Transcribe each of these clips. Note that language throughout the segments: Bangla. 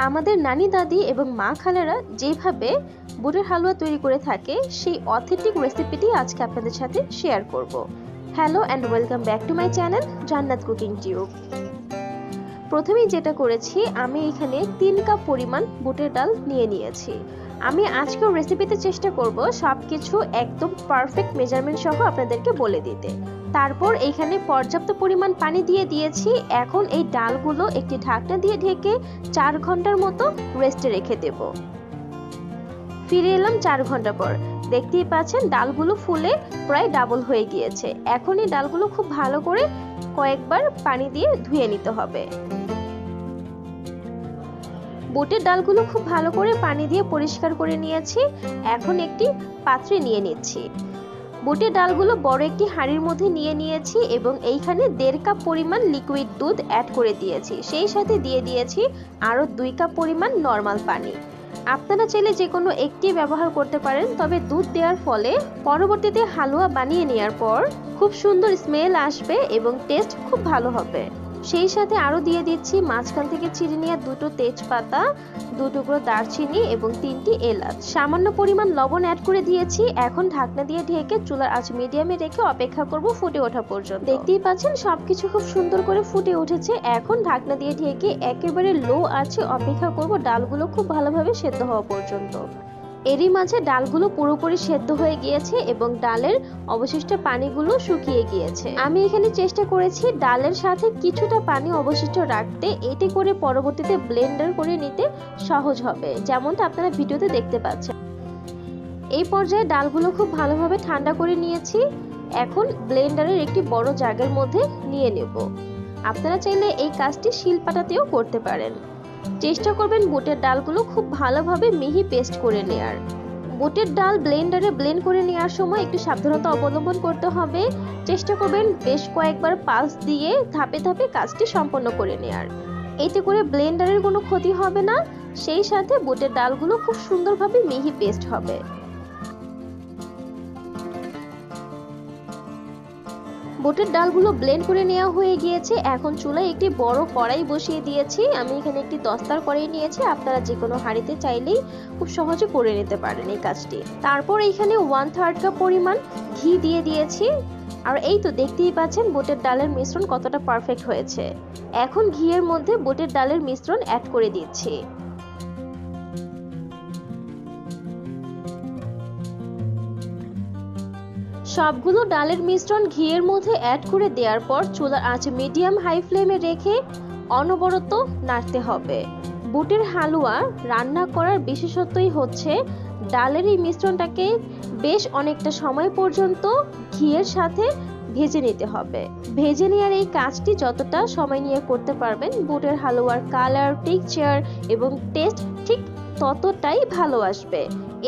আমাদের নানি দাদি এবং মা খালারা যেভাবে বুটের হালুয়া তৈরি করে থাকে সেই অথেন্টিক রেসিপিটি আজকে আপনাদের সাথে শেয়ার করব। Hello and welcome back to my channel জান্নাত কুকিং টিউব। প্রথমেই যেটা করেছি, আমি এখানে 3 কাপ পরিমাণ বুটের ডাল নিয়ে নিয়েছি। আমি আজকের রেসিপিতে চেষ্টা করব সবকিছু একদম পারফেক্ট মেজারমেন্ট সহ আপনাদেরকে বলে দিতে। তারপর এইখানে পর্যাপ্ত পরিমাণ পানি দিয়ে দিয়েছি। এখন এই ডালগুলো একটি ঢাকনা দিয়ে ঢেকে 4 ঘন্টার মতো রেস্টে রেখে দেব। ফিরে এলাম 4 ঘন্টা পর। দেখতেই পাচ্ছেন ডালগুলো ফুলে প্রায় ডাবল হয়ে গিয়েছে। এখন এই ডালগুলো খুব ভালো করে কয়েকবার পানি দিয়ে ধুয়ে নিতে হবে। বুটের ডালগুলো খুব ভালো করে পানি দিয়ে পরিষ্কার করে নিয়েছি। এখন একটি পাত্রে নিয়ে নিচ্ছি। বুটের ডালগুলো বড় একটি হাঁড়ির মধ্যে নিয়ে নিয়েছি এবং এইখানে 1.5 কাপ পরিমাণ লিকুইড দুধ অ্যাড করে দিয়েছি। সেই সাথে দিয়ে দিয়েছি আরও 2 কাপ পরিমাণ নর্মাল পানি। আপনারা চাইলে যে কোনো একটি ব্যবহার করতে পারেন, তবে দুধ দেওয়ার ফলে পরবর্তীতে হালুয়া বানিয়ে নেওয়ার পর খুব সুন্দর স্মেল আসবে এবং টেস্ট খুব ভালো হবে। সেই সাথে আরও দিয়ে দিচ্ছি মাঝখান থেকে চিড়ে নেওয়া 2টো তেজপাতা, 2 টুকরো দারচিনি এবং 3টি এলাচ। সামান্য পরিমাণ লবণ অ্যাড করে দিয়েছি। এখন ঢাকনা দিয়ে ঢেকে চুলার আঁচ মিডিয়ামে রেখে অপেক্ষা করব ফুটে ওঠা পর্যন্ত। দেখতেই পাচ্ছেন সবকিছু খুব সুন্দর করে ফুটে উঠেছে। এখন ঢাকনা দিয়ে ঢেকে একেবারে লো আঁচে অপেক্ষা করব ডালগুলো খুব ভালোভাবে সেদ্ধ হওয়া পর্যন্ত। এরই মাঝে ডালগুলো পুরোপুরি সেদ্ধ হয়ে গিয়েছে এবং ডালের অবশিষ্ট পানিগুলো শুকিয়ে গিয়েছে। আমি এখানে চেষ্টা করেছি ডালের সাথে কিছুটা পানি অবশিষ্ট রাখতে, এতে করে পরবর্তীতে ব্লেন্ডার করে নিতে সহজ হবে, যেমনটা আপনারা ভিডিওতে দেখতে পাচ্ছেন। এই পর্যায়ে ডালগুলো খুব ভালোভাবে ঠান্ডা করে নিয়েছি। এখন ব্লেন্ডারের একটি বড় জারের মধ্যে নিয়ে নেব। আপনারা চাইলে এই কাজটি শিলপাটাতেও করতে পারেন। চেষ্টা করবেন বুটের ডালগুলো খুব ভালোভাবে মিহি পেস্ট করে নেয়ার। বুটের ডাল ব্লেন্ডারে ব্লেন্ড করে নেওয়ার সময় একটু সাবধানতা অবলম্বন করতে হবে। চেষ্টা করবেন বেশ কয়েকবার পালস দিয়ে ধাপে ধাপে কাজটি সম্পন্ন করে নেয়ার। এতে করে ব্লেন্ডারের কোনো ক্ষতি হবে না, সেই সাথে বুটের ডালগুলো খুব সুন্দরভাবে মিহি পেস্ট হবে। বুটের ডালগুলো ব্লেন্ড করে নেওয়া হয়ে গিয়েছে। এখন চুলায় একটি বড় কড়াই বসিয়ে দিয়েছি। আমি এখানে একটি দস্তার কড়াই নিয়েছি। আপনারা যে কোনো হাঁড়িতে চাইলেই খুব সহজে করে নিতে পারেন এই কাজটি। তারপর এখানে 1/3 কাপ পরিমাণ ঘি দিয়ে দিয়েছি। আর এই তো দেখতেই পাচ্ছেন বুটের ডালের মিশ্রণ কতটা পারফেক্ট হয়েছে। এখন ঘিয়ের মধ্যে বুটের ডালের মিশ্রণ অ্যাড করে দিচ্ছি। সবগুলো ডালের মিশ্রণ ঘিয়ের মধ্যে অ্যাড করে দেওয়ার পর চুলার আঁচ মিডিয়াম হাই ফ্লেমে রেখে অনবরত নাড়তে হবে। বুটের হালুয়া রান্না করার বিশেষত্বই হচ্ছে ডালের এই মিশ্রণটাকে বেশ অনেকটা সময় পর্যন্ত ঘিয়ের সাথে ভেজে নিতে হবে। ভেজে নেওয়ার এই কাজটি যতটা সময় নিয়ে করতে পারবেন, বুটের হালুয়ার কালার, টেক্সচার এবং টেস্ট ঠিক ততটাই ভালো আসবে।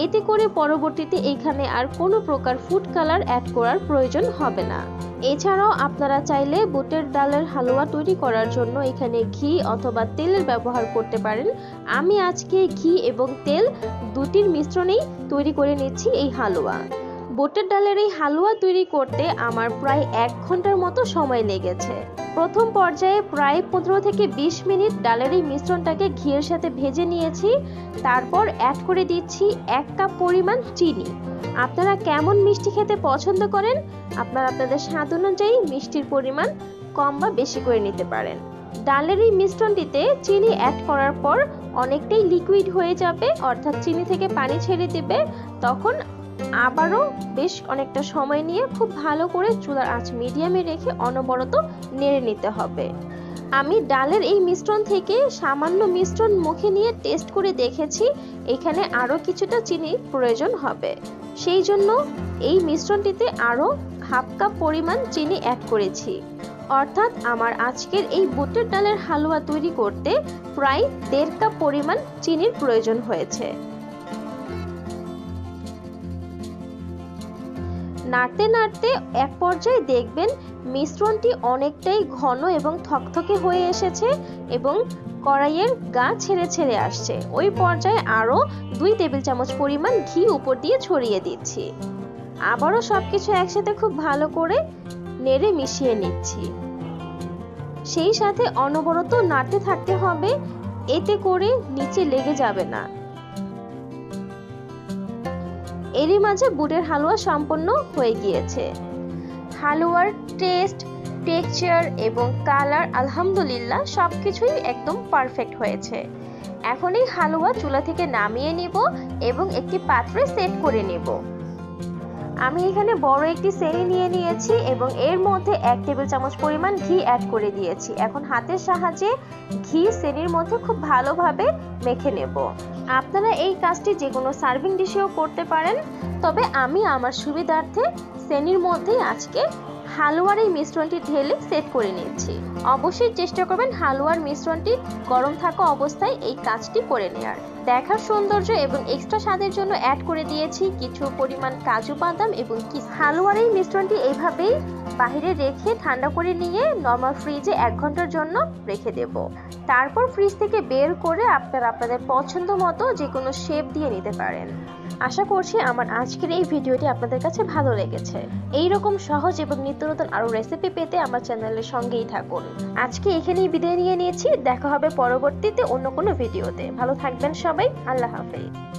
এতে করে পরবর্তীতে এখানে আর কোনো প্রকার ফুড কালার অ্যাড করার প্রয়োজন হবে না। এছাড়াও আপনারা চাইলে বুটের ডালের হালুয়া তৈরি করার জন্য এখানে ঘি অথবা তেলের ব্যবহার করতে পারেন। আমি আজকে ঘি এবং তেল দুটির মিশ্রণেই তৈরি করে নিচ্ছি এই হালুয়া। বুটের ডালের এই হালুয়া তৈরি করতে আমার প্রায় 1 ঘন্টার মতো সময় লেগেছে। প্রথম পর্যায়ে প্রায় 15 থেকে 20 মিনিট ডালের এই মিশ্রণটাকে ঘিয়ের সাথে ভেজে নিয়েছি। তারপর অ্যাড করে দিচ্ছি 1 কাপ পরিমাণ চিনি। আপনারা কেমন মিষ্টি খেতে পছন্দ করেন, আপনারা আপনাদের স্বাদ অনুযায়ী মিষ্টির পরিমাণ কম বা বেশি করে নিতে পারেন। ডালের এই মিশ্রণটিতে চিনি অ্যাড করার পর অনেকটাই লিকুইড হয়ে যাবে, অর্থাৎ চিনি থেকে পানি ছেড়ে দেবে। তখন আবারও বেশ অনেকটা সময় নিয়ে খুব ভালো করে চুলার আঁচ মিডিয়ামে রেখে অনবরত নেড়ে নিতে হবে। আমি ডালের এই মিশ্রণ থেকে সামান্য মিশ্রণ মুখে নিয়ে টেস্ট করে দেখেছি, এখানে আরও কিছুটা চিনির প্রয়োজন হবে। সেই জন্য এই মিশ্রণটিতে আরও 1/2 কাপ পরিমাণ চিনি অ্যাড করেছি। অর্থাৎ আমার আজকের এই বুটের ডালের হালুয়া তৈরি করতে প্রায় 1.5 কাপ পরিমাণ চিনির প্রয়োজন হয়েছে। নাড়তে নাড়তে এক পর্যায়ে দেখবেন মিশ্রণটি অনেকটাই ঘন এবং থকথকে হয়ে এসেছে এবং কড়াইয়ের গা ছেড়ে ছেড়ে আসছে। ওই পর্যায়ে আরও 2 টেবিল চামচ পরিমাণ ঘি উপর দিয়ে ছড়িয়ে দিচ্ছি। আবারও সবকিছু একসাথে খুব ভালো করে নেড়ে মিশিয়ে নিচ্ছি। সেই সাথে অনবরত নাড়তে থাকতে হবে। এতে করে নিচে লেগে যাবে না। এরই মাঝে বুটের হালুয়া সম্পন্ন হয়ে গিয়েছে। হালুয়ার টেস্ট, টেক্সচার এবং কালার আলহামদুলিল্লাহ সবকিছুই একদম পারফেক্ট হয়েছে। এখন এই হালুয়া চুলা থেকে নামিয়ে নিব এবং একটি পাত্রে সেট করে নেব। আমি এখানে বড় একটি সেনি নিয়ে নিয়েছি এবং এর মধ্যে 1 টেবিল চামচ পরিমাণ ঘি অ্যাড করে দিয়েছি। এখন হাতের সাহায্যে ঘি সেনির মধ্যে খুব ভালোভাবে মেখে নেব। আপনারা এই কাজটি যে কোনো সার্ভিং ডিশেও করতে পারেন, তবে আমি আমার সুবিধার্থে সেনির মধ্যেই আজকে হালুয়ার এই মিশ্রণটি ঢেলে সেট করে নিচ্ছি। অবশ্যই চেষ্টা করবেন হালুয়ার মিশ্রণটি গরম থাকা অবস্থায় এই কাজটি করে নেওয়ার। দেখার সৌন্দর্য এবং এক্সট্রা স্বাদের জন্য অ্যাড করে দিয়েছি কিছু পরিমাণ কাজু বাদাম এবং হালুয়ার এই মিশ্রণটি এইভাবেই বাইরে রেখে ঠান্ডা করে নিয়ে নরমাল ফ্রিজে 1 ঘন্টার জন্য রেখে দেব। তারপর ফ্রিজ থেকে বের করে আপনারা আপনাদের পছন্দ মতো যে কোনো শেপ দিয়ে নিতে পারেন। আশা করছি আমার আজকের এই ভিডিওটি আপনাদের কাছে ভালো লেগেছে। এই রকম সহজ এবং নিত্য নতুন আরো রেসিপি পেতে আমার চ্যানেলের সঙ্গেই থাকুন। আজকে এখানেই বিদায় নিয়ে নিয়েছি। দেখা হবে পরবর্তীতে অন্য কোনো ভিডিওতে। ভালো থাকবেন সবাই। আল্লাহ হাফেজ।